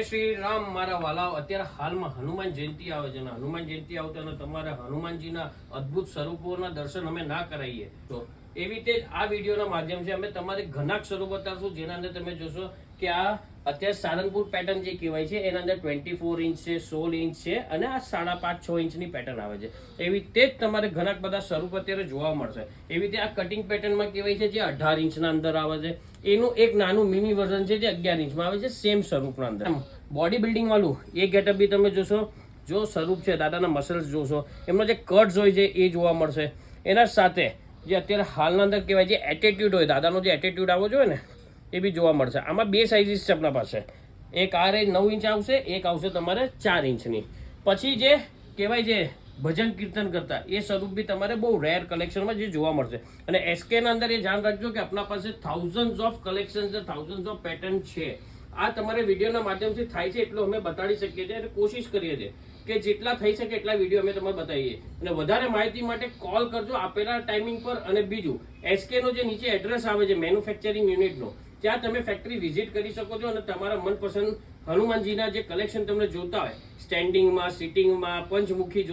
શ્રી રામ મારા વાલાઓ, અત્યારે હાલમાં હનુમાન જયંતિ આવે છે અને હનુમાન જયંતિ આવતા અને તમારે હનુમાનજીના અદ્ભુત સ્વરૂપોના દર્શન અમે ના કરાવીએ તો એવી રીતે આ વિડીયોના માધ્યમથી અમે તમારે ઘણા સ્વરૂપ બતાવશું, જેના અંદર તમે જોશો કે આ અત્યારે સારંગપુર પેટર્ન જે કહેવાય છે એના અંદર 24 ઇંચ છે, 16 ઇંચ છે અને આ 5.5-6 ઇંચની પેટર્ન આવે છે. એવી રીતે જ તમારે ઘણા બધા સ્વરૂપ અત્યારે જોવા મળશે. એવી રીતે આ કટિંગ પેટર્નમાં કહેવાય છે જે 18 ઇંચના અંદર આવે છે, એનું એક નાનું મિની વર્ઝન છે જે 11 ઇંચમાં આવે છે, સેમ સ્વરૂપના અંદર. બોડી બિલ્ડિંગ વાળું એ ગેટઅપ બી તમે જોશો, જો સ્વરૂપ છે દાદાના મસલ્સ જોશો, એમનો જે કટ્સ હોય છે એ જોવા મળશે. એના સાથે જે અત્યારે હાલના અંદર કહેવાય છે એટીટ્યુડ હોય, દાદાનો જે એટીટ્યુડ આવવો જોઈએ ને એ બી જોવા મળશે. આમાં બે સાઇઝીસ છે આપણા પાસે, એક આ રેન્જ 9 ઇંચ આવશે, એક આવશે તમારે 4 ઇંચની. પછી જે કહેવાય છે ભજન કીર્તન કરતા એ સ્વરૂપ બી તમારે બહુ રેર કલેક્શનમાં જે જોવા મળશે. અને એસકેના અંદર એ ધ્યાન રાખજો કે આપણા પાસે થાઉઝન્ડ્સ ઓફ કલેક્શન છે, થાઉઝન્ડ્સ ઓફ પેટર્ન છે. આ તમારે વિડીયોના માધ્યમથી થાય છે એટલું અમે બતાડી શકીએ છીએ અને કોશિશ કરીએ છીએ કે જેટલા થઈ શકે એટલા વિડીયો અમે તમને બતાવીએ. અને વધારે માહિતી માટે કોલ કરજો આપેલા ટાઈમિંગ પર. અને બીજું, એસકેનો જે નીચે એડ્રેસ આવે છે મેન્યુફેક્ચરિંગ યુનિટનો, ત્યાં તમે ફેક્ટરી વિઝિટ કરી શકો છો અને તમારા મનપસંદ હનુમાનજીના જે કલેક્શન તમને જોતા હોય, સ્ટેન્ડિંગમાં, સિટિંગમાં, પંચમુખી